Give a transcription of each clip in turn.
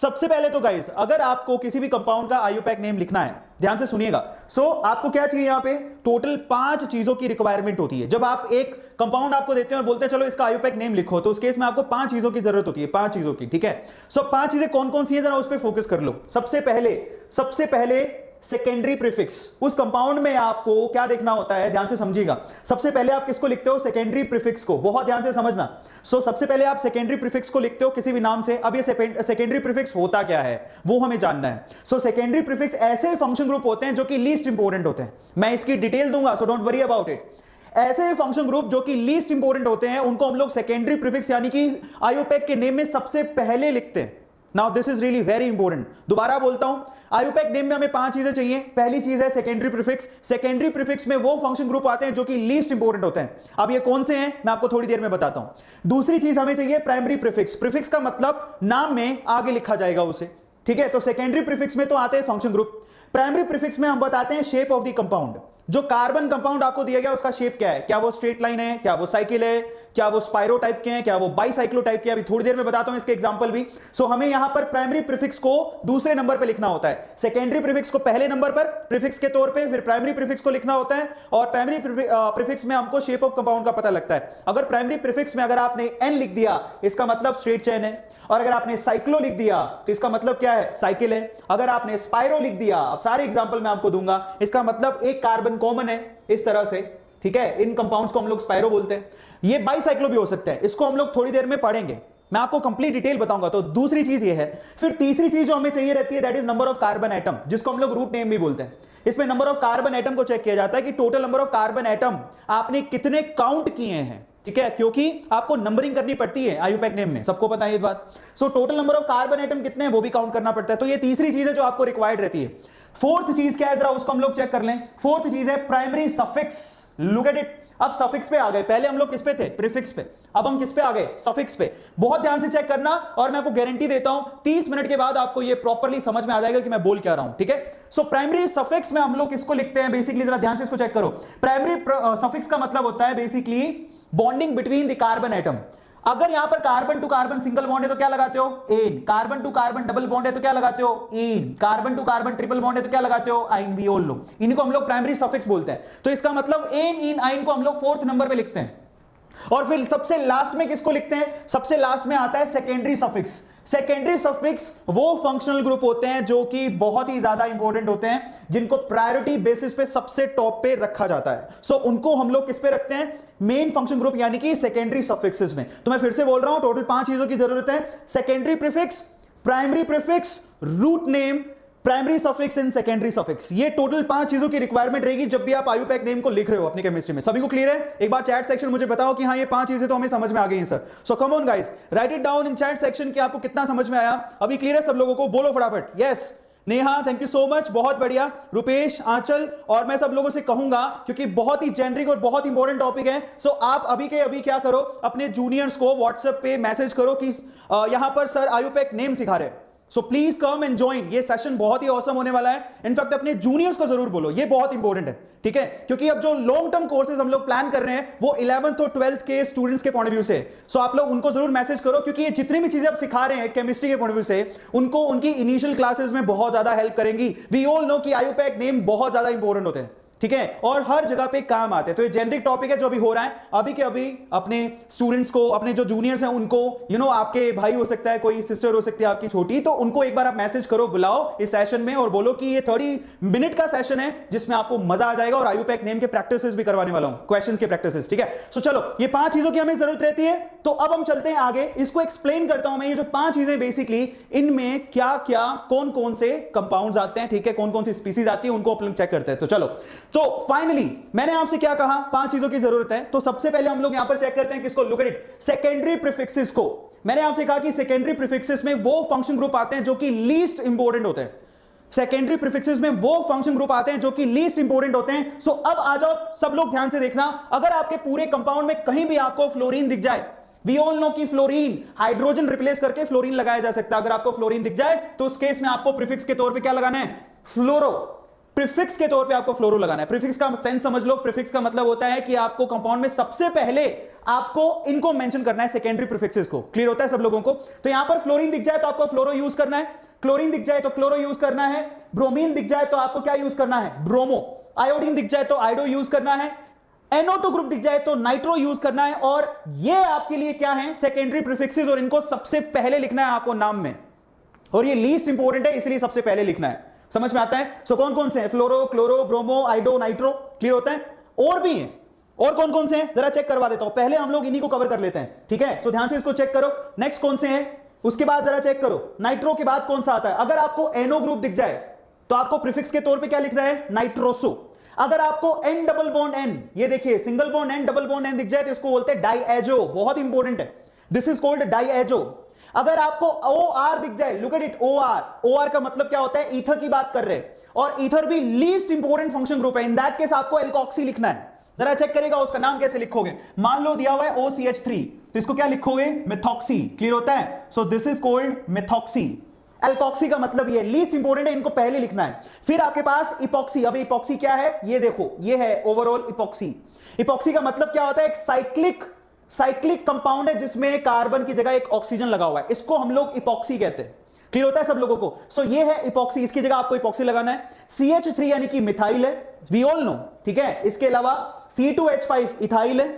सबसे पहले तो गाइस, अगर आपको किसी भी कंपाउंड का आईयूपैक नेम लिखना है, ध्यान से सुनिएगा। आपको क्या चाहिए यहां पे, टोटल 5 चीजों की रिक्वायरमेंट होती है। जब आप एक कंपाउंड आपको देते हैं और बोलते हैं चलो इसका आईयूपैक नेम लिखो, तो उस केस में आपको 5 चीजों की जरूरत होती है, 5 चीजों की, ठीक है। 5 चीजें कौन कौन सी हैं, जरा उस पर फोकस कर लो। सबसे पहले सेकेंडरी प्रीफिक्स। उस कंपाउंड में आपको क्या देखना होता है, ध्यान से समझिएगा। सबसे पहले आप किसको लिखते हो, सेकेंडरी प्रीफिक्स को, बहुत ध्यान से समझना। सबसे पहले आप सेकेंडरी प्रीफिक्स को लिखते हो किसी भी नाम से। अब ये सेकेंडरी प्रीफिक्स होता क्या है वो हमें जानना है। सेकेंडरी प्रीफिक्स ऐसे फंक्शन ग्रुप होते हैं जो कि लीस्ट इंपॉर्टेंट होते हैं। मैं इसकी डिटेल दूंगा, so don't worry about it. ऐसे फंक्शन ग्रुप जो कि लीस्ट इंपॉर्टेंट होते हैं उनको हम लोग सेकेंडरी प्रीफिक्स यानी कि आईयूपैक के नेम में सबसे पहले लिखते हैं। Now this is really very important. दोबारा बोलता हूं, आईयूपैक नेम में हमें 5 चीजें चाहिए। पहली चीज है सेकेंडरी प्रीफिक्स। सेकेंडरी प्रीफिक्स में वो फंक्शन ग्रुप आते हैं जो कि लीस्ट इंपॉर्टेंट होते हैं। अब ये कौन से हैं मैं आपको थोड़ी देर में बताता हूं। दूसरी चीज हमें चाहिए प्राइमरी प्रीफिक्स। प्रीफिक्स का मतलब नाम में आगे लिखा जाएगा उसे, ठीक है। तो सेकेंडरी प्रीफिक्स में तो आते हैं फंक्शन ग्रुप। प्राइमरी प्रीफिक्स में हम बताते हैं शेप ऑफ द कंपाउंड। जो कार्बन कंपाउंड आपको दिया गया उसका शेप क्या है, क्या वो स्ट्रेट लाइन है, क्या वो साइकिल है, क्या वो स्पाइरो टाइप के हैं, क्या वो बाईसाइक्लो टाइप के। अभी थोड़ी देर में बताता हूं इसके एग्जांपल भी। हमें यहां पर प्राइमरी प्रीफिक्स को दूसरे नंबर पे लिखना होता है, सेकेंडरी प्रीफिक्स को पहले नंबर पर प्रीफिक्स के तौर पे, फिर प्राइमरी प्रीफिक्स को लिखना होता है। और प्राइमरी प्रीफिक्स में हमको शेप ऑफ कंपाउंड का पता लगता है। अगर प्राइमरी प्रीफिक्स में अगर आपने एन लिख दिया इसका मतलब स्ट्रेट चेन है, और अगर आपने साइक्लो लिख दिया तो इसका मतलब क्या है, साइकिल है। अगर आपने स्पाइरो लिख दिया, अब सारे एग्जांपल मैं आपको दूंगा, इसका मतलब एक कार्बन कॉमन है, इस तरह से, ठीक है। इन कंपाउंड्स को हम लोग स्पाइरो बोलते हैं। ये बाईसाइक्लो भी हो सकता है, इसको हम लोग थोड़ी देर में पढ़ेंगे, मैं आपको कंप्लीट डिटेल बताऊंगा। तो दूसरी चीज ये है। फिर तीसरी चीज जो हमें चाहिए रहती है that is number of carbon atom, जिसको हम लोग रूट नेम भी बोलते हैं। इसमें नंबर ऑफ कार्बन एटम को चेक किया जाता है कि total number of carbon atom आपने कितने काउंट किए हैं, ठीक है, क्योंकि आपको नंबरिंग करनी पड़ती है आईयूपैक नेम में, सबको पता है ये बात। Total number of carbon atom कितने हैं वो भी काउंट करना पड़ता है। तो ये तीसरी चीज है जो आपको रिक्वायर्ड रहती है। फोर्थ चीज क्या है, जरा उसको हम लोग चेक कर लें। फोर्थ चीज है primary suffix. Look at it. अब सफिक्स पे आ गए, पहले हम लोग किस पे थे, प्रीफिक्स पे, अब हम किस पे आ गए, सफिक्स पे। बहुत ध्यान से चेक करना, और मैं आपको गारंटी देता हूं 30 मिनट के बाद आपको ये प्रॉपर्ली समझ में आ जाएगा कि मैं बोल क्या रहा हूं, ठीक है। प्राइमरी सफिक्स में हम लोग किसको लिखते हैं बेसिकली, जरा ध्यान से इसको चेक करो। प्राइमरी सफिक्स का मतलब होता है basically bonding between the carbon atom. अगर यहां पर carbon to carbon single bond है तो क्या लगाते हो, ane. Carbon to carbon double bond है तो क्या लगाते हो, ene. Carbon to carbon triple bond है तो क्या लगाते हो, आइन। वी ऑल नो, इनको हम लोग प्राइमरी सफिक्स बोलते हैं। तो इसका मतलब एन, इन, आइन को हम लोग 4th नंबर पे लिखते हैं। और फिर सबसे लास्ट में किसको लिखते हैं, सबसे लास्ट में आता है सेकेंडरी सफिक्स। सेकेंडरी सफिक्स वो फंक्शनल ग्रुप होते हैं जो कि बहुत ही ज्यादा इंपॉर्टेंट होते हैं, जिनको प्रायोरिटी बेसिस पे सबसे टॉप पे रखा जाता है। उनको हम लोग किस पे रखते हैं, मेन फंक्शन ग्रुप यानी कि सेकेंडरी सफिक्सेस में। तो मैं फिर से बोल रहा हूं, टोटल 5 चीजों की जरूरत है। Secondary prefix, primary prefix, root name, primary suffix and secondary suffix. ये टोटल 5 चीजों की रिक्वायरमेंट रहेगी जब भी आप आईयूपैक नेम को लिख रहे हो अपनी केमिस्ट्री में। सभी को क्लियर है? एक बार चैट सेक्शन मुझे बताओ कि हाँ ये 5 चीजें तो हमें समझ में आ गई हैं sir. So come on guys, right it down in chat section कि आपको कितना समझ में आया। अभी क्लियर है सब लोगों को? बोलो फटाफट। Yes Neha, thank you so much, बहुत बढ़िया। रुपेश, आंचल, और मैं सब लोगों से कहूंगा क्योंकि बहुत ही जेनरिक और बहुत इंपॉर्टेंट टॉपिक है। आप अभी के अभी क्या करो, अपने जूनियर्स को व्हाट्सएप पे मैसेज करो कि यहां पर सर आईयूपैक नेम सिखा रहे हैं, so please come and join. ये सेशन बहुत ही ऑसम होने वाला है। इनफैक्ट अपने जूनियर्स को जरूर बोलो, ये बहुत इंपॉर्टेंट है, ठीक है। क्योंकि अब जो लॉन्ग टर्म कोर्सेज हम लोग प्लान कर रहे हैं वो 11th और 12th के स्टूडेंट्स के पॉइंट ऑफ व्यू से। आप लोग उनको जरूर मैसेज करो, क्योंकि ये जितनी भी चीजें आप सिखा रहे हैं केमिस्ट्री के पॉइंट ऑफ व्यू से, उनको उनकी इनिशियल क्लासेस में बहुत ज्यादा हेल्प करेंगी। वी ऑल नो कि आईयूपैक नेम बहुत ज्यादा इंपॉर्टेंट होते हैं, ठीक है, और हर जगह पे काम आते हैं। तो ये जेनरिक टॉपिक है जो अभी हो रहा है। अभी के अभी अपने स्टूडेंट्स को, अपने जो जूनियर्स हैं उनको, आपके भाई हो सकता है, कोई सिस्टर हो सकती है आपकी छोटी, तो उनको एक बार आप मैसेज करो, बुलाओ इस सेशन में और बोलो कि ये 30 मिनट का सेशन है जिसमें आपको मजा आ जाएगा। और आईयूपैक नेम के प्रैक्टिसेस भी करवाने वाला हूं, क्वेश्चंस के प्रैक्टिसेस, ठीक है। चलो ये 5 चीजों की हमें जरूरत रहती है। तो अब हम चलते हैं आगे, इसको एक्सप्लेन करता हूं मैं। ये जो 5 चीजें बेसिकली, इनमें क्या क्या, कौन कौन से कंपाउंड्स आते हैं, ठीक है, कौन कौन सी स्पीसीज आती है, उनको अपन चेक करते हैं। तो चलो, तो फाइनली मैंने आपसे क्या कहा, 5 चीजों की जरूरत है। तो सबसे पहले हम लोग यहां पर चेक करते हैं किसको, look at it, secondary prefixes को। मैंने आपसे कहा कि सेकेंडरी प्रीफिक्सेस में वो फंक्शन ग्रुप आते हैं जो कि लीस्ट इंपॉर्टेंट होते हैं। सेकेंडरी प्रीफिक्सेस में वो फंक्शन ग्रुप आते हैं जो कि लीस्ट इंपॉर्टेंट होते हैं। अब आ जाओ सब लोग ध्यान से देखना। अगर आपके पूरे कंपाउंड में कहीं भी आपको फ्लोरीन दिख जाए, वी ऑल नो कि फ्लोरीन, हाइड्रोजन रिप्लेस करके फ्लोरीन लगाया जा सकता है। अगर आपको फ्लोरीन दिख जाए तो उस केस में आपको प्रीफिक्स के तौर पे क्या लगाना है, फ्लोरो। प्रीफिक्स के तौर पे आपको फ्लोरो लगाना है। प्रीफिक्स का सेंस समझ लो। प्रीफिक्स का मतलब होता है कि आपको कंपाउंड में सबसे पहले आपको इनको मेंशन करना है, सेकेंडरी प्रीफिक्सेस को। क्लियर होता है सब लोगों को? तो यहां पर फ्लोरीन दिख जाए तो आपको फ्लोरो यूज करना है, क्लोरीन दिख जाए तो क्लोरो यूज करना है, ब्रोमीन दिख जाए तो आपको क्या यूज करना है, ब्रोमो, आयोडीन दिख जाए तो आयोडो यूज करना है, NO2 ग्रुप दिख जाए तो नाइट्रो यूज करना है। और ये आपके लिए क्या है, सेकेंडरी प्रीफिक्सेस, और इनको सबसे पहले लिखना है आपको नाम में, और ये लीस्ट इंपॉर्टेंट है इसलिए सबसे पहले लिखना है। समझ में आता है? सो कौन कौन से हैं? फ्लोरो, क्लोरो, ब्रोमो, आइडो, नाइट्रो। क्लियर होता है? और भी हैं, और कौन कौन से हैं जरा चेक करवा देता हूं। पहले हम लोग इन्हीं को कवर कर लेते हैं, ठीक है? सो ध्यान से इसको चेक करो। नेक्स्ट कौन से हैं, उसके बाद जरा चेक करो नाइट्रो के बाद कौन सा आता है। अगर आपको NO ग्रुप दिख जाए तो आपको प्रीफिक्स के तौर पे क्या लिखना है, नाइट्रोसो। अगर आपको N डबल बॉन्ड N, ये देखिए single bond N double bond N दिख जाए तो इसको बोलते हैं डाइएजो, बहुत इंपॉर्टेंट है, दिस इज कॉल्ड डाइएजो। अगर आपको OR दिख जाए, लुक एट इट, OR का मतलब क्या होता है, ईथर की बात कर रहे हैं, और ईथर भी लीस्ट इंपॉर्टेंट फंक्शन ग्रुप है। इन दैट केस आपको एल्कोक्सी लिखना है। जरा चेक करेगा उसका नाम कैसे लिखोगे। मान लो दिया हुआ है OCH3, तो इसको क्या लिखोगे, मेथॉक्सी। क्लियर होता है? So this is called methoxy. Alkoxy का मतलब ये लीस्ट इंपॉर्टेंट है, इनको पहले लिखना है। फिर आपके पास इपॉक्सी। अब इपॉक्सी क्या है, ये देखो, ये है ओवरऑल इपॉक्सी। इपॉक्सी का मतलब क्या होता है, एक साइक्लिक कंपाउंड है जिसमें कार्बन की जगह एक ऑक्सीजन लगा हुआ है, इसको हम लोग इपॉक्सी कहते हैं। क्लियर होता है सब लोगों को? सो ये है इपॉक्सी, इसकी जगह आपको इपॉक्सी लगाना है। CH3 यानी कि मिथाइल है, वी ऑल नो, ठीक है? इसके अलावा C2H5 इथाइल है।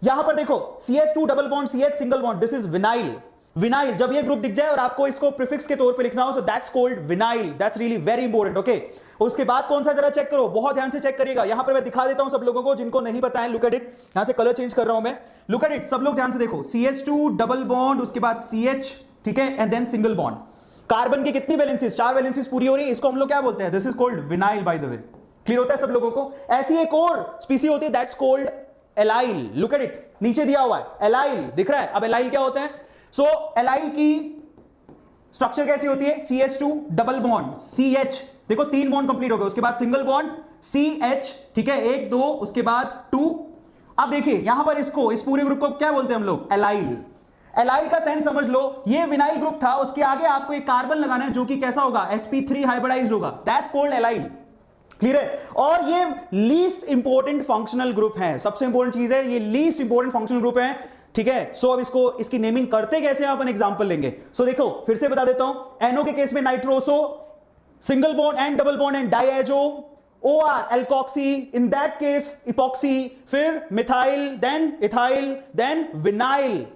यहां पर देखो CH2 double bond CH single bond, this is vinyl. Vinyl, जब ये ग्रुप दिख जाए और आपको इसको प्रीफिक्स के तौर पे लिखना हो, so that's called vinyl. That's really very important, okay? उसके बाद कौन सा, जरा चेक करो, बहुत ध्यान से चेक करिएगा। यहां पर मैं दिखा देता हूं सब लोगों को जिनको नहीं पता है। लुक एट इट, यहां से कलर चेंज कर रहा हूं मैं। लुक एट इट, सब लोग ध्यान से देखो, CH2 डबल बॉन्ड, उसके बाद CH, ठीक है, and then single bond. Carbon की कितनी वैलेंसीज, 4 वैलेंसीज पूरी हो रही है, इसको हम लोग क्या बोलते हैं, this is called vinyl, by the way. Clear होता है सब लोगों को? ऐसी एक और स्पीसी होती है, that's called allyl. Look at it, नीचे दिया हुआ है एलाइल, दिख रहा है? अब एलाइल क्या होता है? सो एलाइल की स्ट्रक्चर कैसी होती है, CH2 डबल बॉन्ड CH, देखो 3 बॉन्ड कंप्लीट हो गए, उसके बाद सिंगल बॉन्ड CH, ठीक है, 1 2, उसके बाद 2। अब देखिए यहां पर इसको, इस पूरे ग्रुप को क्या बोलते हैं हम लोग, एलाइल। एलाइल का सेंस समझ लो, ये विनाइल ग्रुप था, उसके आगे आपको एक कार्बन लगाना है जो कि कैसा होगा, sp3 हाइब्रिडाइज्ड होगा, दैट्स कॉल्ड एलाइल। क्लियर है? और ये लीस्ट इंपॉर्टेंट फंक्शनल ग्रुप है, सबसे इंपॉर्टेंट चीज है, ये लीस्ट इंपॉर्टेंट फंक्शनल ग्रुप है, ठीक है? सो अब इसको, इसकी नेमिंग करते कैसे हैं, अपन एग्जांपल लेंगे। सो देखो फिर से बता देता हूं, NO के केस में nitroso, single bond N double bond and diazo, OR alkoxy, in that case epoxy, फिर methyl, then ethyl, then vinyl,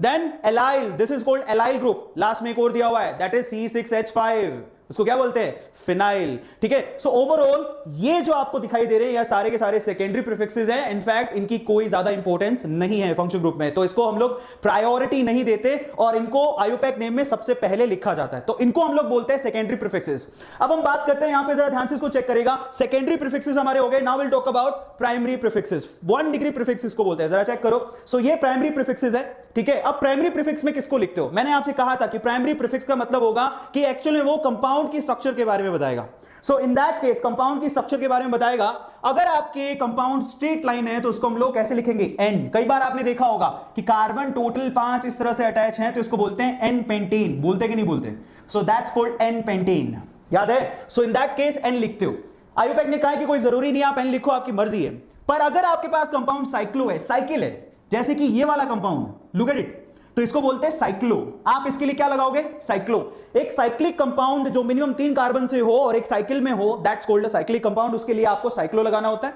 then allyl, this is called allyl group. Last में एक और दिया हुआ है, दैट इज C6H5, उसको क्या बोलते हैं, फिनाइल। ठीक है? सो ओवरऑल ये जो आपको दिखाई दे रहे हैं, ये सारे के सारे सेकेंडरी प्रीफिक्सेस हैं। इनफैक्ट इनकी कोई ज्यादा इंपॉर्टेंस नहीं है फंक्शन ग्रुप में, तो इसको हम लोग प्रायोरिटी नहीं देते और इनको आईयूपैक नेम में सबसे पहले लिखा जाता है, तो इनको हम लोग बोलते हैं सेकेंडरी प्रीफिक्सेस। अब हम बात करते हैं, यहां पे जरा ध्यान से इसको चेक करेगा, सेकेंडरी प्रीफिक्सेस हमारे हो गए। Now will talk about primary prefixes. 1 degree prefixes को बोलते हैं, जरा चेक करो। सो ये प्राइमरी प्रीफिक्सेस है, ठीक है? अब प्राइमरी प्रीफिक्स में किसको लिखते हो? मैंने आपसे कहा था कि प्राइमरी प्रीफिक्स का मतलब होगा कि एक्चुअली वो कंपाउंड की स्ट्रक्चर के बारे में बताएगा। सो इन दैट केस कंपाउंड की स्ट्रक्चर के बारे में बताएगा। अगर आपके कंपाउंड स्ट्रेट लाइन है तो उसको हम लोग कैसे लिखेंगे? N। कई बार आपने देखा होगा कि कार्बन टोटल 5 इस तरह से अटैच हैं, तो इसको बोलते हैं N पेंटेन। बोलते कि नहीं बोलते? So that's called N pentane, याद है? सो इन दैट केस N लिखते हो। आईयूपैक ने कहा कि कोई जरूरी नहीं आप N लिखो, आपकी मर्जी है। पर अगर आपके पास कंपाउंड साइक्लो है, साइकिल है, जैसे कि ये वाला कंपाउंड, लुक एट इट, तो इसको बोलते हैं साइक्लो। आप इसके लिए क्या लगाओगे? साइक्लो। एक साइक्लिक कंपाउंड जो मिनिमम 3 कार्बन से हो और एक साइकिल में हो, that's called a cyclic compound, उसके लिए आपको साइक्लो लगाना होता है।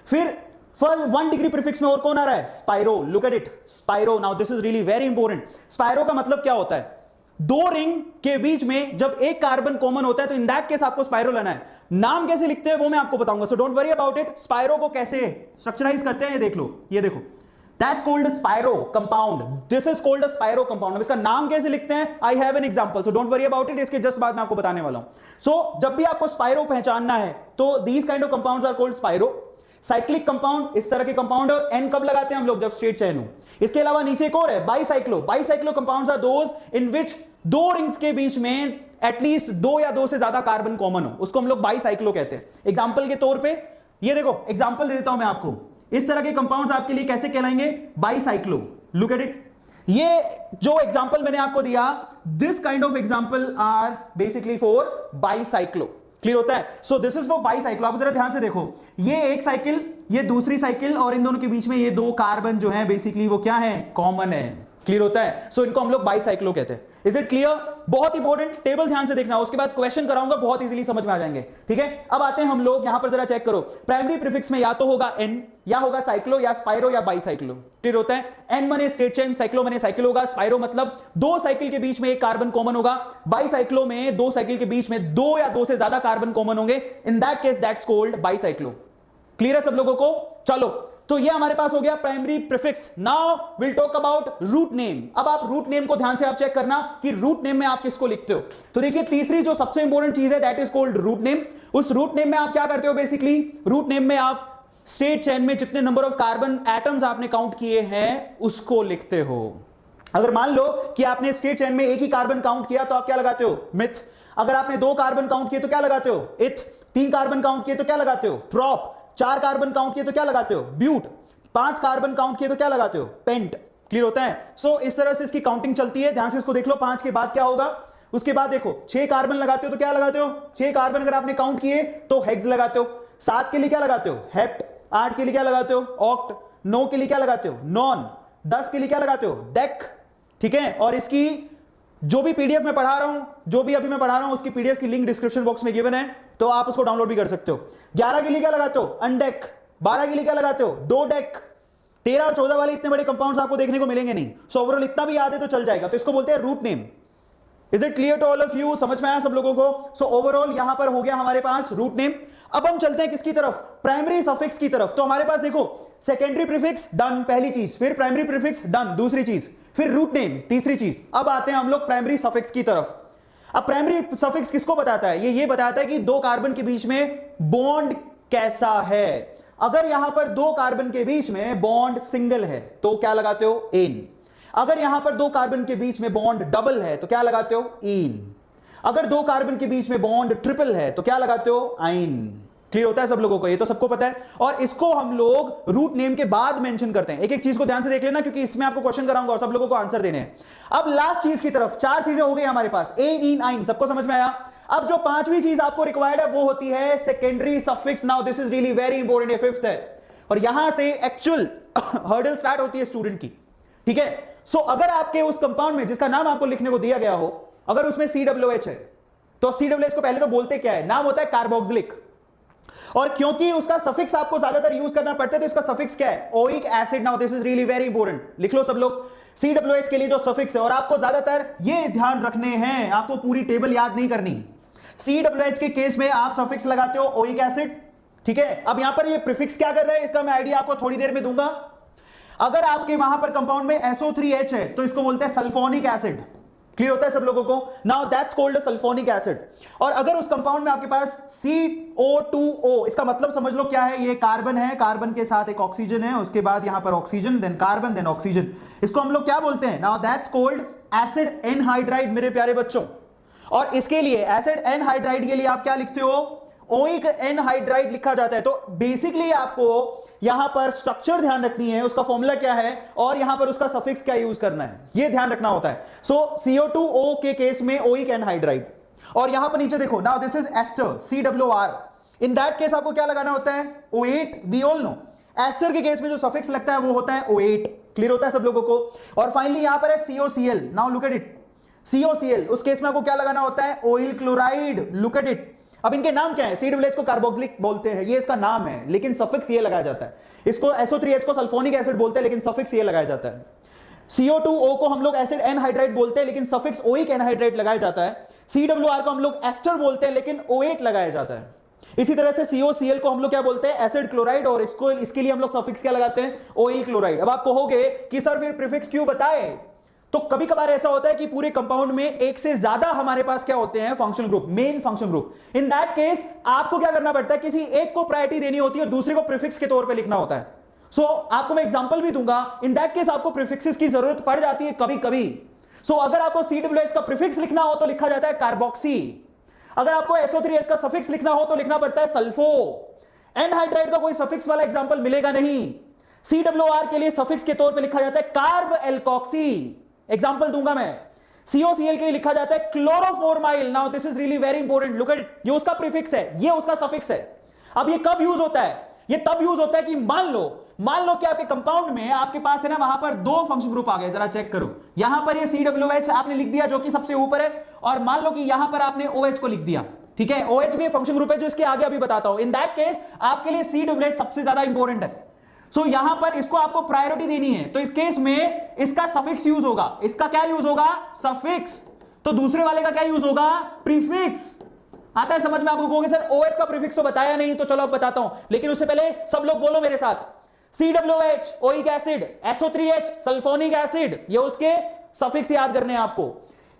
फिर 1 डिग्री प्रीफिक्स में और कौन आ रहा है? Spiro. Look at it, spiro. Now this is really very important. Spiro का मतलब क्या होता है? 2 रिंग के बीच में जब एक कार्बन कॉमन होता है, तो इन दैट केस आपको स्पाइरो लेना है। नाम कैसे लिखते हैं वो मैं आपको बताऊंगा, so don't worry about it. Spiro को कैसे स्ट्रक्चराइज करते हैं ये देख लो, ये देखो, That's called a spiro compound. This is called a spiro compound. अब इसका नाम कैसे लिखते हैं? I have an example, so don't worry about it. इसके जस्ट बाद मैं आपको बताने वाला हूं। So जब भी आपको स्पाइरो पहचानना है, तो these kind of compounds are called spiro. Cyclic compound, इस तरह के कंपाउंड, और N कब लगाते हैं हम लोग? जब स्ट्रेट चेन हो। इसके अलावा नीचे एक और है, bicyclo. Bicyclo compounds are those in which 2 rings के बीच में एटलीस्ट 2 या 2 से ज्यादा कार्बन कॉमन हो, उसको हम लोग बाइसाइक्लो कहते हैं। एग्जाम्पल के तौर पर ये देखो, एग्जाम्पल दे देता हूं मैं आपको। इस तरह के कंपाउंड्स आपके लिए कैसे कहलाएंगे? बाइसाइक्लो। लुक एट इट, ये जो एग्जांपल मैंने आपको दिया, this kind of example are basically for bicyclo. Clear होता है? So this is for bicyclo. आप जरा ध्यान से देखो, ये एक साइकिल, ये दूसरी साइकिल, और इन दोनों के बीच में ये दो कार्बन जो है बेसिकली वो क्या है, कॉमन है। क्लियर होता है? सो इनको हम लोग बाईसाइक्लो कहते हैं। Is it clear? बहुत इंपॉर्टेंट, टेबल ध्यान से देखना, उसके बाद क्वेश्चन कराऊंगा, बहुत इजीली समझ में आ जाएंगे। ठीक है, अब आते हैं हम लोग यहां पर, जरा चेक करो, प्राइमरी प्रीफिक्स में या तो होगा एन, या होगा साइक्लो, या स्पाइरो, या बाईसाइक्लो। क्लियर होता है? एन माने स्ट्रेट चेन, साइक्लो माने साइकिल होगा, स्पाइरो मतलब दो साइकिल के बीच में एक कार्बन कॉमन होगा, बाईसाइक्लो में दो साइकिल के बीच में दो या दो से ज्यादा कार्बन कॉमन होंगे। इन that case that's called bicyclo. Clear है सब लोगों को? चलो, तो ये हमारे पास हो गया primary prefix. Now will talk about root name. अब आप रूट नेम को ध्यान से आप चेक करना कि रूट नेम में आप किसको लिखते हो। तो देखिए, तीसरी जो सबसे इंपॉर्टेंट चीज है that is called root name. उस रूट नेम में आप क्या करते हो, बेसिकली रूट नेम में आप स्ट्रेट चेन में जितने नंबर ऑफ कार्बन एटम्स आपने काउंट किए हैं उसको लिखते हो। अगर मान लो कि आपने स्ट्रेट चेन में एक ही कार्बन काउंट किया तो आप क्या लगाते हो, मिथ। अगर आपने दो कार्बन काउंट किए तो क्या लगाते हो, इथ। तीन कार्बन काउंट किए तो क्या लगाते हो, प्रॉप। चार कार्बन काउंट किए तो क्या लगाते हो, ब्यूट। पांच कार्बन काउंट किए तो क्या लगाते हो, पेंट। क्लियर होता है? सो इस तरह से इसकी काउंटिंग चलती है। ध्यान से इसको देख लो, पांच के बाद क्या होगा, उसके बाद देखो, छह कार्बन लगाते हो तो क्या लगाते हो, छह कार्बन अगर आपने काउंट किए तो हेक्स लगाते हो। सात के लिए क्या लगाते हो, हेप्ट। आठ के लिए क्या लगाते हो, ऑक्ट। नौ के लिए क्या लगाते हो, नॉन। 10 के लिए क्या लगाते हो, डेक। ठीक है, और इसकी जो भी पीडीएफ में पढ़ा रहा हूं, जो भी अभी मैं पढ़ा रहा हूं, उसकी पीडीएफ की लिंक डिस्क्रिप्शन बॉक्स में गिवन है, तो आप उसको डाउनलोड भी कर सकते हो। 11 के लिए क्या लगाते हो, अनडेक। 12 के लिए क्या लगाते हो, दो डेक। 13 और 14 वाले इतने बड़े कंपाउंड्स आपको देखने को मिलेंगे नहीं। सो ओवरऑल इतना भी याद है तो चल जाएगा। तो इसको बोलते हैं root name. Is it clear to all of you? समझ में आया सब लोगों को? सो ओवरऑल यहां पर हो गया हमारे पास रूट नेम। अब हम चलते हैं किसकी तरफ, प्राइमरी सफिक्स की तरफ। तो हमारे पास देखो, सेकेंडरी प्रीफिक्स डन, पहली चीज। फिर प्राइमरी प्रीफिक्स डन, दूसरी चीज। फिर रूट नेम, तीसरी चीज। अब आते हैं हम लोग प्राइमरी सफिक्स की तरफ। अब प्राइमरी सफिक्स किसको बताता है, ये बताता है कि दो कार्बन के बीच में बॉन्ड कैसा है। अगर यहां पर दो कार्बन के बीच में बॉन्ड सिंगल है तो क्या लगाते हो, एन। अगर यहां पर दो कार्बन के बीच में बॉन्ड डबल है तो क्या लगाते हो, इन। अगर दो कार्बन के बीच में बॉन्ड ट्रिपल है तो क्या लगाते हो, आइन। क्लियर होता है सब लोगों को? ये तो सबको पता है। और इसको हम लोग रूट नेम के बाद मेंशन करते हैं। एक एक चीज को ध्यान से देख लेना, क्योंकि इसमें आपको क्वेश्चन कराऊंगा और सब लोगों को आंसर देने हैं। अब लास्ट चीज की तरफ, चार चीजें हो गई हमारे पास, ए, इन, आइन। सबको समझ में आया? अब जो पांचवी चीज आपको रिक्वायर्ड है वो होती है secondary suffix. Now this is really very important, ये फिफ्थ है, और यहां से एक्चुअल हर्डल स्टार्ट होती है स्टूडेंट की। ठीक है, सो अगर आपके उस कंपाउंड में जिसका नाम आपको लिखने को दिया गया हो, अगर उसमें COOH है, तो COOH को पहले तो बोलते क्या है, नाम होता है कार्बोक्सिलिक। और क्योंकि उसका सफिक्स आपको ज्यादातर यूज करना पड़ता है तो इसका सफिक्स क्या है, oic acid. Now this is really very important, लिख लो सब लोग। COOH के लिए जो सफिक्स है, और आपको ज्यादातर ये ध्यान रखने हैं, आपको पूरी टेबल याद नहीं करनी। COOH के केस में आप सफिक्स लगाते हो ओइक एसिड। ठीक है, अब यहां पर ये प्रीफिक्स क्या कर रहा है, इसका मैं आइडिया आपको थोड़ी देर में दूंगा। अगर आपके वहां पर कंपाउंड में SO3H है तो इसको बोलते हैं सल्फोनिक एसिड। क्लियर होता है सब लोगों को? Now that's called sulphonic acid. और अगर उस कंपाउंड में आपके पास CO2O, इसका मतलब समझ लो क्या है, ये कार्बन है, कार्बन के साथ एक ऑक्सीजन है, उसके बाद यहां पर oxygen, then carbon, then oxygen, इसको हम लोग क्या बोलते हैं, now that's called acid anhydride मेरे प्यारे बच्चों। और इसके लिए एसिड एनहाइड्राइड के लिए आप क्या लिखते हो, ओइक एनहाइड्राइड लिखा जाता है। तो बेसिकली आपको यहां पर स्ट्रक्चर ध्यान रखनी है, उसका फॉर्मूला क्या है और यहां पर उसका सफिक्स क्या यूज करना है, यह ध्यान रखना होता है। सो CO2O के केस में ओइक एनहाइड्राइड, और यहां पर नीचे देखो, now this is ester, COR। In that case आपको क्या लगाना होता है, O8। We all know ester के केस में जो सफिक्स लगता है वो होता है O8। क्लियर होता है सब लोगों को? और फाइनली यहां पर है COCl। Now look at it, COCl, उस केस में आपको क्या लगाना होता है, oil chloride. Look at it. अब इनके नाम क्या है, COOH को कार्बोक्सिलिक बोलते हैं, ये इसका नाम है, लेकिन सफिक्स ये लगाया जाता है। इसको SO3H को सल्फोनिक एसिड बोलते हैं, लेकिन सफिक्स ये लगाया जाता है। CO2O को हम लोग एसिड एनहाइड्राइड बोलते हैं, लेकिन सफिक्स ओइक एनहाइड्राइड लगाया जाता है। COR को हम लोग एस्टर बोलते हैं, लेकिन O8 लगाया जाता है। इसी तरह से COCl को हम लोग क्या बोलते हैं, एसिड क्लोराइड, और इसके लिए हम लोग सफिक्स क्या लगाते हैं, ऑयल क्लोराइड। अब आप कहोगे कि सर फिर प्रीफिक्स क्यों बताए, तो कभी कभार ऐसा होता है कि पूरे कंपाउंड में एक से ज्यादा हमारे पास क्या होते हैं, functional group, main functional group. In that case आपको क्या करना पड़ता है, किसी एक को प्रायोरिटी देनी होती है और दूसरे को प्रीफिक्स के तौर पे लिखना होता है। सो आपको मैं एग्जांपल भी दूंगा। इन दैट केस आपको प्रीफिक्सेस की जरूरत पड़ जाती है कभी कभी। सो अगर आपको COOH का प्रीफिक्स लिखना हो तो लिखा जाता है कार्बोक्सी। अगर आपको SO3H का सफिक्स लिखना हो तो लिखना पड़ता है सल्फो। एनहाइड्राइड का कोई सफिक्स वाला एग्जांपल मिलेगा नहीं। COR के लिए सफिक्स के तौर पे लिखा जाता है कार्ब एल्कोक्सी। एग्जांपल दूंगा मैं, COCl के लिए लिखा जाता है chloroformyl. Now this is really very important, look at, ये उसका प्रीफिक्स है, ये उसका सफिक्स है। अब ये कब यूज होता है? ये तब यूज होता है कि मान लो कि आपके कंपाउंड में आपके पास है ना, वहां पर दो फंक्शन ग्रुप आ गए, जरा चेक करो। यहां पर ये COH आपने लिख दिया जो कि सबसे ऊपर है, और मान लो कि यहां पर आपने OH को लिख दिया, ठीक है। OH भी फंक्शन ग्रुप है जो इसके आगे अभी बताता हूं। इन दैट केस आपके लिए COH सबसे ज्यादा इंपॉर्टेंट है। सो यहां पर इसको आपको प्रायोरिटी देनी है, तो इस केस में इसका सफिक्स यूज होगा। इसका क्या यूज होगा? सफिक्स। तो दूसरे वाले का क्या यूज होगा? प्रीफिक्स। आता है समझ में? आपको कहोगे सर OH का प्रीफिक्स तो बताया नहीं, तो चलो अब बताता हूं, लेकिन उससे पहले सब लोग बोलो मेरे साथ, COOH oic acid, SO3H sulphonic acid, ये उसके सफिक्स याद करने हैं आपको।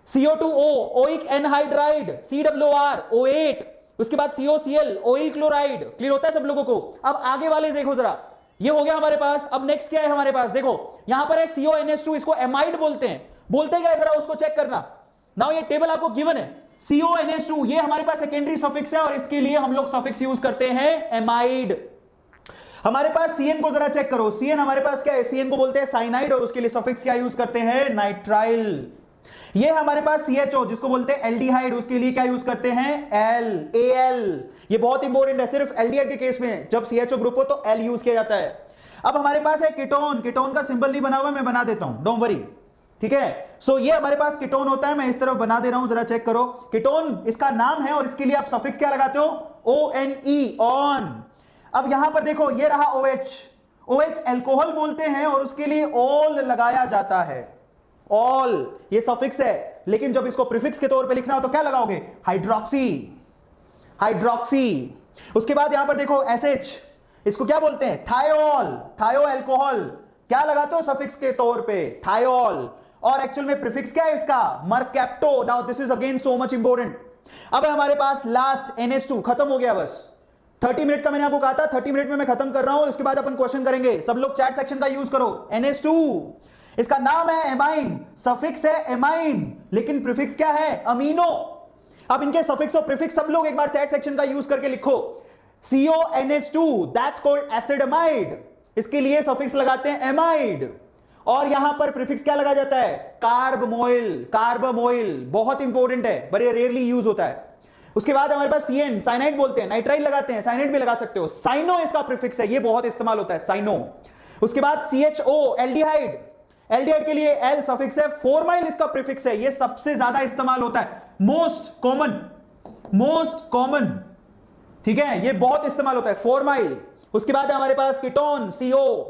CO2O oic anhydride, COR O8, उसके बाद COCl ऑयल क्लोराइड। क्लियर होता है सब लोगों को? अब आगे वाले देखो जरा, ये हो गया हमारे पास। अब नेक्स्ट क्या है हमारे पास? देखो यहां पर है CONH2, इसको एमाइड बोलते हैं। बोलते क्या है जरा उसको चेक करना। नाउ ये टेबल आपको गिवन है, CONH2 ये हमारे पास सेकेंडरी सफिक्स है, और इसके लिए हम लोग सफिक्स यूज करते हैं एमाइड। हमारे पास CN को जरा चेक करो। CN हमारे पास क्या है? CN को बोलते हैं साइनाइड, और उसके लिए सफिक्स क्या यूज करते हैं? नाइट्राइल। ये हमारे पास CHO जिसको बोलते हैं एल्डिहाइड, उसके लिए क्या यूज करते हैं? AL। ये बहुत इंपॉर्टेंट है, सिर्फ एल्डिहाइड के केस में जब CHO ग्रुप हो तो L यूज किया जाता है। अब हमारे पास है कीटोन। कीटोन का सिंबल नहीं बना हुआ, मैं बना देता हूं, डोंट वरी, ठीक है। सो ये हमारे पास कीटोन होता है, मैं इस तरफ बना दे रहा हूं, जरा चेक करो। कीटोन इसका नाम है, और इसके लिए आप सफिक्स क्या लगाते हो? ONE, on. अब यहां पर देखो, ये रहा OH एल्कोहल बोलते हैं, और उसके लिए ऑल लगाया जाता है। ऑल ये सफिक्स है, लेकिन जब इसको प्रीफिक्स के तौर पे लिखना हो तो क्या लगाओगे? हाइड्रोक्सी। उसके बाद यहां पर देखो SH, इसको क्या बोलते हैं? थायोल। थायो एल्कोहल, क्या लगाते हो सफिक्स के तौर पे? थायोल। और एक्चुअल में प्रीफिक्स क्या है इसका? Mercapto. Now this is again so much important. अब हमारे पास लास्ट NH2, खत्म हो गया बस। 30 मिनट का मैंने आपको कहा था, 30 मिनट में मैं खत्म कर रहा हूं, उसके बाद अपन क्वेश्चन करेंगे। सब लोग चैट सेक्शन का यूज करो। NH2 इसका नाम है एमाइन, सफिक्स है एमाइन, लेकिन प्रीफिक्स क्या है? अमीनो। अब इनके सफिक्स और प्रीफिक्स सब लोग एक बार चैट सेक्शन का यूज करके लिखो। CONH2 दैट्स कॉल्ड एसिडमाइड, इसके लिए सफिक्स लगाते हैं एमाइड, और यहां पर प्रीफिक्स क्या लगा जाता है? कार्बमोइल। कार्बमोइल बहुत इंपॉर्टेंट है, बड़े रेयरली यूज होता है। उसके बाद हमारे पास CN, साइनाइड बोलते हैं, नाइट्राइल लगाते हैं, साइनाइड भी लगा सकते हो। साइनो इसका प्रीफिक्स है, ये बहुत इस्तेमाल होता है, साइनो। उसके बाद CHO एल्डिहाइड, एल्डिहाइड के लिए L सफिक्स है। फॉर्माइल इसका प्रीफिक्स है, ये सबसे ज्यादा इस्तेमाल होता है, मोस्ट कॉमन, ठीक है, ये बहुत इस्तेमाल होता है फॉर्माइल। उसके बाद हमारे पास कीटोन CO,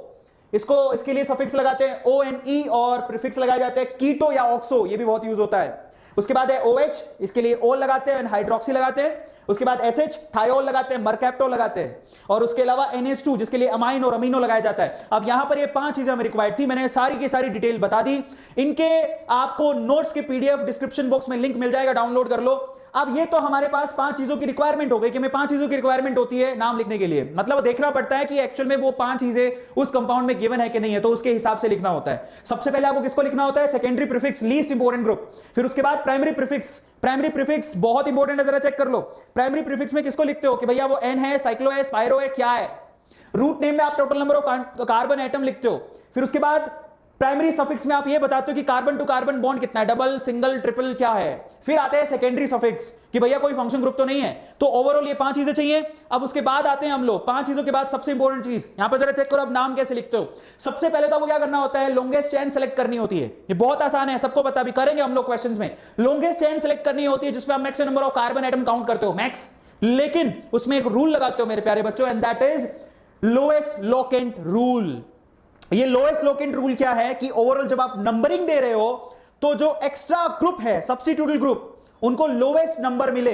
इसके लिए सफिक्स लगाते हैं ONE, और प्रीफिक्स लगाए जाते हैं कीटो या ऑक्सो, ये भी बहुत यूज होता है। उसके बाद है OH, इसके लिए O लगाते हैं, हाइड्रोक्सी लगाते हैं। उसके बाद SH थायोल लगाते हैं, मर्कैप्टो लगाते हैं, और उसके अलावा NH2 जिसके लिए अमाइन और अमीनो लगाया जाता है। अब यहां पर ये 5 चीजें हमें रिक्वायर्ड थी, मैंने सारी की सारी डिटेल बता दी। इनके आपको नोट्स के PDF डिस्क्रिप्शन बॉक्स में लिंक मिल जाएगा, डाउनलोड कर लो। अब ये तो हमारे पास 5 चीजों की रिक्वायरमेंट हो गई कि हमें 5 चीजों की रिक्वायरमेंट होती है नाम लिखने के लिए। मतलब देखना पड़ता है कि एक्चुअल में वो 5 चीजें उस कंपाउंड में गिवन है कि नहीं है, तो उसके हिसाब से लिखना होता है। सबसे पहले आपको किसको लिखना होता है? Secondary prefix, least important group. फिर उसके बाद प्राइमरी प्रीफिक्स। प्राइमरी प्रीफिक्स बहुत इंपॉर्टेंट है, जरा चेक कर लो। प्राइमरी प्रीफिक्स में किसको लिखते हो कि भैया वो N है, साइक्लो है, स्पाइरो है, क्या है। रूट नेम में आप total number of carbon atom लिखते हो। फिर उसके बाद प्राइमरी सफिक्स में आप ये बताते हो कि कार्बन टू कार्बन बॉन्ड कितना है, डबल, सिंगल, ट्रिपल क्या है। फिर आते हैं सेकेंडरी सफिक्स कि भैया कोई फंक्शन ग्रुप तो नहीं है। तो ओवरऑल ये 5 चीजें चाहिए। अब उसके बाद आते हैं हम लोग 5 चीजों के बाद सबसे इंपॉर्टेंट चीज, यहां पर जरा चेक करो अब नाम कैसे लिखते हो। सबसे पहले तो आपको क्या करना होता है? लॉन्गेस्ट चेन सेलेक्ट करनी होती है। ये बहुत आसान है, सबको पता भी करेंगे हम लोग क्वेश्चंस में। लॉन्गेस्ट चेन सेलेक्ट करनी होती है जिसमें आप maximum number of carbon atom count करते हो, मैक्स, लेकिन उसमें एक रूल लगाते हो मेरे प्यारे बच्चों, and that is lowest locant rule. ये लोएस्ट लोकेंट रूल क्या है कि ओवरऑल जब आप नंबरिंग दे रहे हो तो जो एक्स्ट्रा ग्रुप है, सब्स्टिट्यूटेड ग्रुप, उनको लोएस्ट नंबर मिले।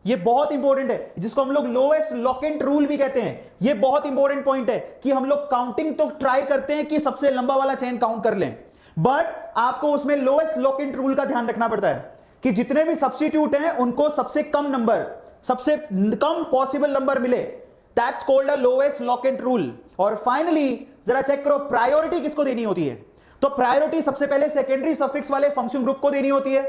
ये बहुत इंपॉर्टेंट है, जिसको हम लोग लोएस्ट लोकेंट रूल भी कहते हैं। ये बहुत इंपॉर्टेंट पॉइंट है कि हम लोग काउंटिंग तो ट्राई करते हैं कि सबसे लंबा वाला चेन काउंट कर लें, बट आपको उसमें लोएस्ट लोकेंट रूल का ध्यान रखना पड़ता है कि जितने भी सब्स्टिट्यूट हैं उनको सबसे कम नंबर, सबसे कम पॉसिबल नंबर मिले। That's called a lowest locant rule. और फाइनली जरा चेक करो प्रायोरिटी किसको देनी होती है। तो प्रायोरिटी सबसे पहले सेकेंडरी सफिक्स वाले फंक्शन ग्रुप को देनी होती है।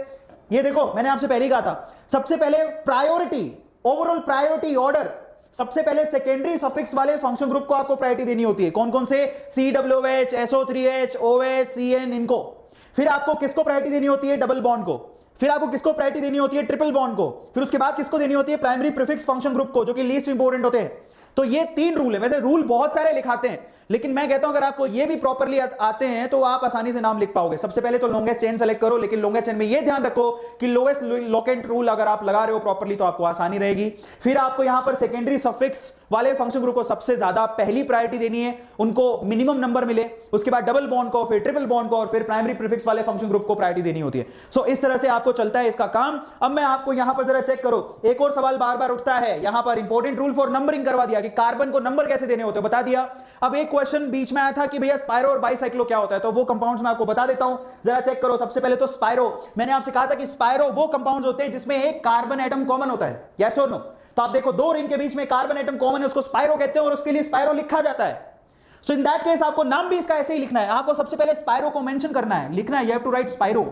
ये देखो मैंने आपसे पहले ही कहा था, सबसे पहले प्रायोरिटी, ओवरऑल प्रायोरिटी ऑर्डर, सबसे पहले सेकेंडरी सफिक्स वाले फंक्शन ग्रुप को आपको प्रायोरिटी देनी होती है। कौन कौन से? COOH, SO3H, OH, CN, इनको। फिर आपको किसको प्रायोरिटी देनी होती है? डबल बॉन्ड को। फिर आपको किसको प्रायोरिटी देनी होती है? ट्रिपल बॉन्ड को। फिर उसके बाद किसको देनी होती है? प्राइमरी प्रीफिक्स फंक्शन ग्रुप को, जो कि लीस्ट इंपॉर्टेंट होते हैं। तो ये 3 रूल है। वैसे रूल बहुत सारे लिखाते हैं, लेकिन मैं कहता हूं अगर आपको ये भी प्रॉपर्ली आते हैं तो आप आसानी से नाम लिख पाओगे। सबसे पहले तो लॉन्गेस्ट चेन सेलेक्ट करो, लेकिन लॉन्गेस्ट चेन में ये ध्यान रखो कि लोएस्ट लोकेंट रूल अगर आप लगा रहे हो प्रॉपर्ली तो आपको आसानी रहेगी। फिर आपको यहां पर सेकेंडरी सफिक्स वाले फंक्शन ग्रुप को सबसे ज्यादा पहली प्रायोरिटी देनी है, उनको मिनिमम नंबर मिले। उसके बाद डबल बॉन्ड को, फिर ट्रिपल बॉन्ड को, और फिर प्राइमरी प्रीफिक्स वाले फंक्शन ग्रुप को प्रायोरिटी देनी होती है। सो इस तरह से आपको चलता है इसका काम। अब मैं आपको यहां पर जरा चेक करो, एक और सवाल बार बार उठता है यहां पर। इंपॉर्टेंट रूल फॉर नंबरिंग करवा दिया कि कार्बन को नंबर कैसे देने होते हैं, बता दिया। अब एक क्वेश्चन बीच में आया था कि भैया स्पाइरो और बाइसाइक्लो क्या होता है, तो वो कंपाउंड्स मैं आपको बता देता हूं, जरा चेक करो। सबसे पहले तो स्पाइरो, मैंने आपसे कहा था कि स्पाइरो वो कंपाउंड्स होते हैं जिसमें एक कार्बन एटम कॉमन होता है, यस और नो? तो आप देखो 2 रिंग के बीच में कार्बन एटम कॉमन है, उसको स्पाइरो कहते हैं और उसके लिए स्पाइरो लिखा जाता है। सो इन दैट केस आपको नाम भी इसका ऐसे ही लिखना है। आपको सबसे पहले स्पाइरो को मेंशन करना है, लिखना है, you have to write spiro.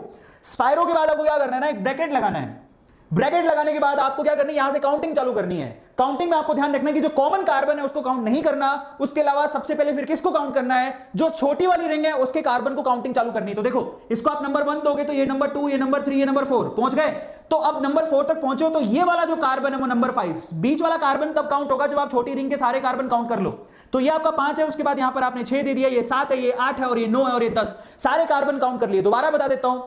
Spiro के बाद आपको क्या करना है ना, एक ब्रैकेट लगाना है। ब्रैकेट लगाने के बाद आपको क्या करनी है, यहां से काउंटिंग चालू करनी है। काउंटिंग में आपको ध्यान रखना है कि जो कॉमन कार्बन है उसको काउंट नहीं करना, उसके अलावा सबसे पहले फिर किसको काउंट करना है, जो छोटी वाली रिंग है उसके कार्बन को काउंटिंग चालू करनी है। तो देखो इसको आप नंबर 1 दोगे तो ये नंबर 2, ये नंबर 3, ये नंबर 4 पहुंच गए। तो अब नंबर 4 तक पहुंचे हो तो ये वाला जो कार्बन है वो नंबर 5, बीच वाला कार्बन तब काउंट होगा जब आप छोटी रिंग के सारे कार्बन काउंट कर लो। तो ये आपका 5 है, उसके बाद यहां पर आपने 6 दे दिया, ये 7 है, ये 8 है, और ये 9 है, और ये 10, सारे कार्बन काउंट कर लिए। दोबारा बता देता हूं,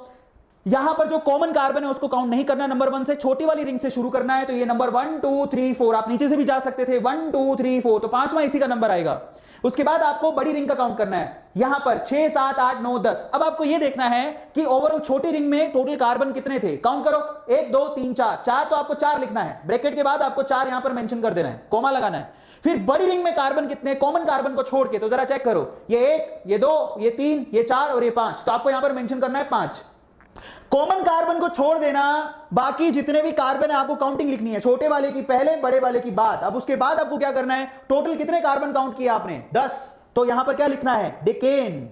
यहां पर जो कॉमन कार्बन है उसको काउंट नहीं करना, नंबर 1 से छोटी वाली रिंग से शुरू करना है। तो ये नंबर 1 2 3 4, आप नीचे से भी जा सकते थे, 1 2 3 4, तो 5वां इसी का नंबर आएगा। उसके बाद आपको बड़ी रिंग का काउंट करना है, यहां पर 6 7 8 9 10। अब आपको यह देखना है कि ओवरऑल छोटी रिंग में टोटल कार्बन कितने थे, काउंट करो, 1 2 3 4, 4 तो आपको 4 लिखना है, ब्रैकेट के बाद आपको 4 यहां पर मेंशन कर देना है, कॉमा लगाना है। फिर बड़ी रिंग में कार्बन कितने, कॉमन कार्बन को छोड़ के, तो जरा चेक करो, ये 1, ये 2, ये 3, ये 4 और ये 5, तो आपको यहां पर मेंशन करना है 5। कॉमन कार्बन को छोड़ देना, बाकी जितने भी कार्बन है आपको काउंटिंग लिखनी है, छोटे वाले की पहले, बड़े वाले की बाद। अब उसके बाद आपको क्या करना है, टोटल कितने कार्बन काउंट किया आपने, 10, तो यहां पर क्या लिखना है, डिकेन,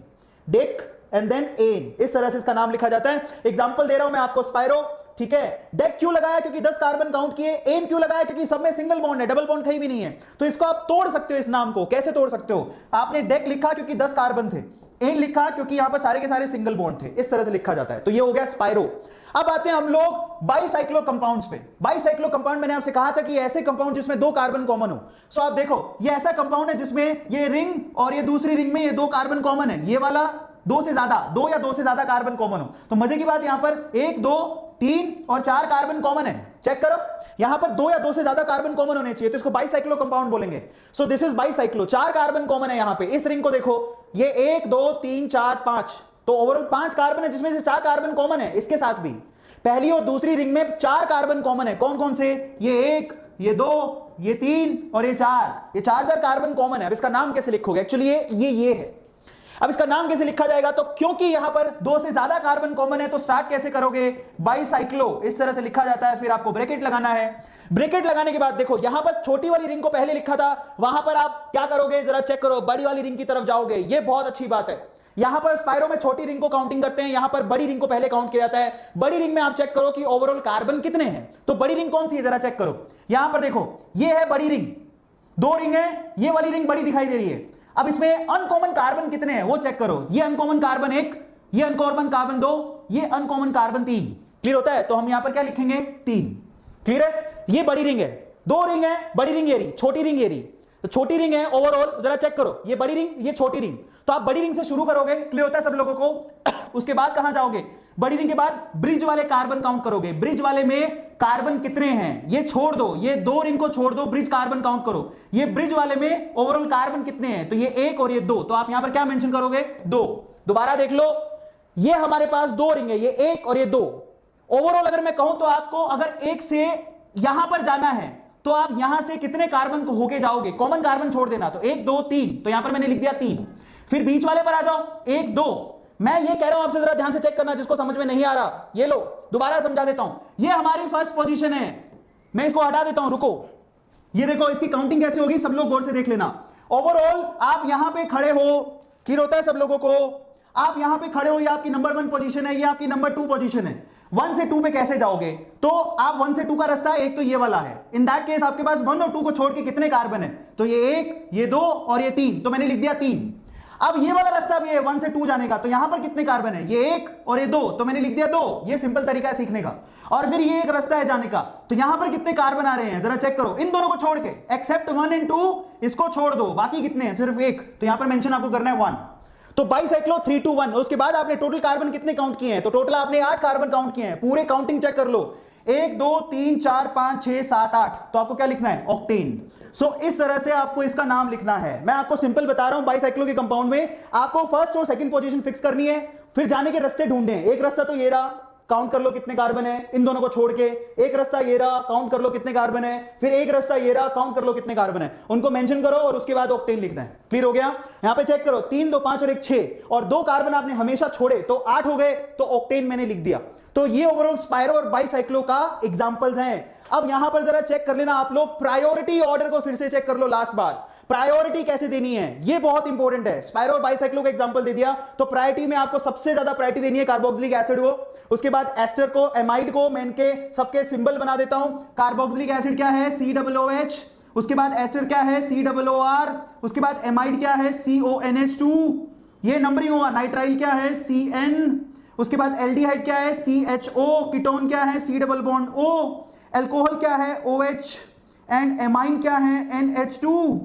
डिक एंड देन एन, इस तरह से इसका नाम लिखा जाता है। एग्जांपल दे रहा हूं मैं आपको, स्पाइरो, ठीक है। डेक क्यों लगाया, क्योंकि 10 कार्बन काउंट किए। एन क्यों लगाया, क्योंकि सब में सिंगल बॉन्ड है, डबल बॉन्ड कहीं भी नहीं है। तो इसको आप तोड़ सकते हो, इस नाम को कैसे तोड़ सकते हो, आपने डेक लिखा क्योंकि 10 कार्बन थे, एन लिखा क्योंकि यहां पर सारे के सारे सिंगल बॉन्ड थे, इस तरह से लिखा जाता है। तो ये हो गया स्पाइरो। अब आते हैं हम लोग बाइसाइक्लो कंपाउंड्स पे। बाइसाइक्लो कंपाउंड मैंने आपसे कहा था कि ऐसे कंपाउंड जिसमें 2 कार्बन कॉमन हो। सो आप देखो ये ऐसा कंपाउंड है जिसमें ये रिंग और ये दूसरी रिंग में ये 2 कार्बन कॉमन है, ये वाला 2 से ज्यादा, 2 या 2 से ज्यादा कार्बन कॉमन हो। तो मजे की बात यहां पर 1 2 3 और 4 कार्बन कॉमन है, चेक करो, यहां पर 2 या 2 से ज्यादा कार्बन कॉमन होने चाहिए, तो इसको बाइसाइक्लो कंपाउंड बोलेंगे। सो this is bicyclo, 4 carbon common है यहां पे। इस रिंग को देखो, ये 1 2 3 4 5, तो ओवरऑल 5 कार्बन है जिसमें से 4 कार्बन कॉमन है। इसके साथ भी पहली और दूसरी रिंग में 4 कार्बन कॉमन है, कौन कौन से, ये 1, ये 2, ये 3 और ये 4, ये 4 कार्बन कॉमन है। अब इसका नाम कैसे लिखोगे, एक्चुअली ये है। अब इसका नाम कैसे लिखा जाएगा, तो क्योंकि यहां पर 2 से ज्यादा कार्बन कॉमन है तो स्टार्ट कैसे करोगे, बाइसाइक्लो, इस तरह से लिखा जाता है। फिर आपको ब्रैकेट लगाना है, ब्रैकेट लगाने के बाद देखो यहां पर छोटी वाली रिंग को पहले लिखा था, वहां पर आप क्या करोगे, जरा चेक करो, बड़ी वाली रिंग की तरफ जाओगे। ये बहुत अच्छी बात है, यहां पर स्पाइरो में छोटी रिंग को काउंटिंग करते हैं, यहां पर बड़ी रिंग को पहले काउंट किया जाता है। बड़ी रिंग में आप चेक करो कि ओवरऑल कार्बन कितने हैं, तो बड़ी रिंग कौन सी है, जरा चेक करो। यहां पर देखो ये है बड़ी रिंग, 2 रिंग है, ये वाली रिंग बड़ी दिखाई दे रही है। अब इसमें अनकॉमन कार्बन कितने हैं वो चेक करो, ये अनकॉमन कार्बन 1, ये अनकॉमन कार्बन 2, ये अनकॉमन कार्बन 3। क्लियर होता है, तो हम यहां पर क्या लिखेंगे, 3। क्लियर है, ये बड़ी रिंग है, 2 रिंग है, बड़ी रिंग ये रही, छोटी रिंग ये रही, तो छोटी रिंग है ओवरऑल, जरा चेक करो, ये बड़ी रिंग, ये छोटी रिंग, तो आप बड़ी रिंग से शुरू करोगे। क्लियर होता है सब लोगों को। उसके बाद कहां जाओगे, बड़ी रिंग के बाद ब्रिज वाले कार्बन काउंट करोगे, ब्रिज वाले में कार्बन कितने हैं, ये छोड़ दो, ये 2 रिंग को छोड़ दो, ब्रिज कार्बन काउंट करो, ये ब्रिज वाले में ओवरऑल कार्बन कितने हैं, तो ये 1 और ये 2, तो आप यहां पर क्या मेंशन करोगे, 2। दोबारा देख लो, ये हमारे पास 2 रिंग है, ये 1 और ये 2। ओवरऑल अगर मैं कहूं तो आपको अगर 1 से यहां पर जाना है तो आप यहां से कितने कार्बन को होके जाओगे, कॉमन कार्बन छोड़ देना, तो 1 2 3, तो यहां पर मैंने लिख दिया 3। फिर बीच वाले पर आ जाओ, 1 2। मैं ये कह रहा हूं आपसे, जरा ध्यान से चेक करना, जिसको समझ में नहीं आ रहा, ये लो दोबारा समझा देता हूं। ये हमारी फर्स्ट पोजीशन है, मैं इसको हटा देता हूं, रुको, ये देखो इसकी काउंटिंग कैसे होगी, सब लोग गौर से देख लेना। ओवरऑल आप यहां पे खड़े हो, क्लियर होता है सब लोगों को, आप यहां पे खड़े हो, ये आपकी नंबर 1 पोजीशन है, ये आपकी नंबर 2 पोजीशन है। 1 से 2 पे कैसे जाओगे, तो आप 1 से 2 का रास्ता एक तो ये वाला है, इन दैट केस आपके पास 1 और 2 को छोड़ के कितने कार्बन है, तो ये 1, ये 2 और ये 3, तो मैंने लिख दिया 3। अब ये वाला रास्ता भी है 1 से 2 जाने का, तो यहां पर कितने कार्बन है, ये 1 और ये 2, तो मैंने लिख दिया 2। ये सिंपल तरीका है सीखने का। और फिर ये एक रास्ता है जाने का, तो यहां पर कितने कार्बन आ रहे हैं जरा चेक करो, इन दोनों को छोड़ के, एक्सेप्ट 1 and 2, इसको छोड़ दो, बाकी कितने हैं, सिर्फ 1, तो यहां पर मेंशन आपको करना है 1। तो बाइसाइक्लो 321, उसके बाद आपने टोटल कार्बन कितने काउंट किए हैं, तो टोटल आपने 8 कार्बन काउंट किए हैं, पूरे काउंटिंग चेक कर लो, 1 2 3 4 5 6 7 8, तो आपको क्या लिखना है, ऑक्टेन। सो इस तरह से आपको इसका नाम लिखना है। मैं आपको सिंपल बता रहा हूं, बाइसाइक्लो के कंपाउंड में आपको फर्स्ट और सेकंड पोजीशन फिक्स करनी है, फिर जाने के रास्ते ढूंढने हैं। एक रास्ता तो ये रहा, काउंट कर लो कितने कार्बन है इन दोनों को छोड़ के, एक रास्ता ये रहा, काउंट कर लो कितने कार्बन है, फिर एक रास्ता ये रहा, काउंट कर लो कितने कार्बन है, उनको मेंशन करो और उसके बाद ऑक्टेन लिखना है। क्लियर हो गया? यहां पे चेक करो, 3 2 5 और 1 6, और 2 कार्बन आपने हमेशा छोड़े तो 8 हो गए, तो ऑक्टेन मैंने लिख दिया। तो ये ओवरऑल स्पाइरो और बाइसाइक्लो का एग्जांपल्स हैं। अब यहां पर जरा चेक कर लेना आप लोग, प्रायोरिटी ऑर्डर को फिर से चेक कर लो लास्ट बार, प्रायोरिटी कैसे देनी है, ये बहुत इंपॉर्टेंट है। स्पाइरो और बाइसाइक्लो का एग्जांपल दे दिया, तो प्रायोरिटी में आपको सबसे ज्यादा प्रायोरिटी देनी है कार्बोक्सिलिक एसिड को, उसके बाद एस्टर को, एमाइड को, मैं इनके सबके सिंबल बना देता हूं। कार्बोक्सिलिक एसिड क्या है, COOH, उसके बाद एस्टर क्या है, COOR, उसके बाद एमाइड क्या है, CONH2, ये नंबरिंग हुआ। नाइट्राइल क्या है, CN, उसके बाद एल्डिहाइड क्या है, CHO, कीटोन क्या है, C+O, अल्कोहल क्या है, OH, एंड एमाइन क्या है, NH2,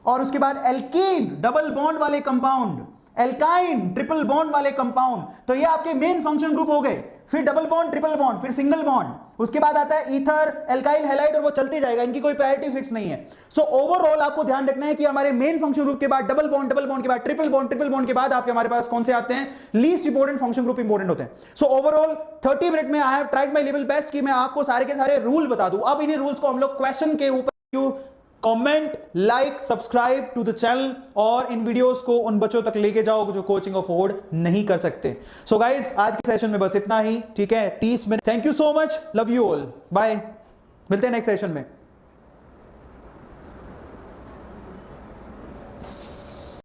और उसके बाद एल्कीन, डबल बॉन्ड वाले कंपाउंड, एल्काइन, ट्रिपल बॉन्ड वाले कंपाउंड। तो ये आपके मेन फंक्शन ग्रुप हो गए। फिर डबल बॉन्ड, ट्रिपल बॉन्ड, फिर सिंगल बॉन्ड, उसके बाद आता है ईथर, एल्काइल हैलाइड, और वो चलते जाएगा, इनकी कोई प्रायोरिटी फिक्स नहीं है। सो ओवरऑल आपको ध्यान रखना है कि हमारे मेन फंक्शन ग्रुप के बाद डबल बॉन्ड के बाद ट्रिपल बॉन्ड के बाद आपके हमारे पास कौन से आते हैं, least important function group important होते हैं। सो ओवरऑल 30 मिनट में I have tried my level best कि मैं आपको सारे के सारे रूल बता दूं। अब इन्हीं रूल्स को हम लोग क्वेश्चन के ऊपर comment, like, subscribe to the channel, और इन वीडियोस को उन बच्चों तक लेके जाओ जो कोचिंग अफोर्ड नहीं कर सकते। सो गाइज, आज के सेशन में बस इतना ही, ठीक है, 30 minute. Thank you so much, love you all, bye, मिलते हैं नेक्स्ट सेशन में।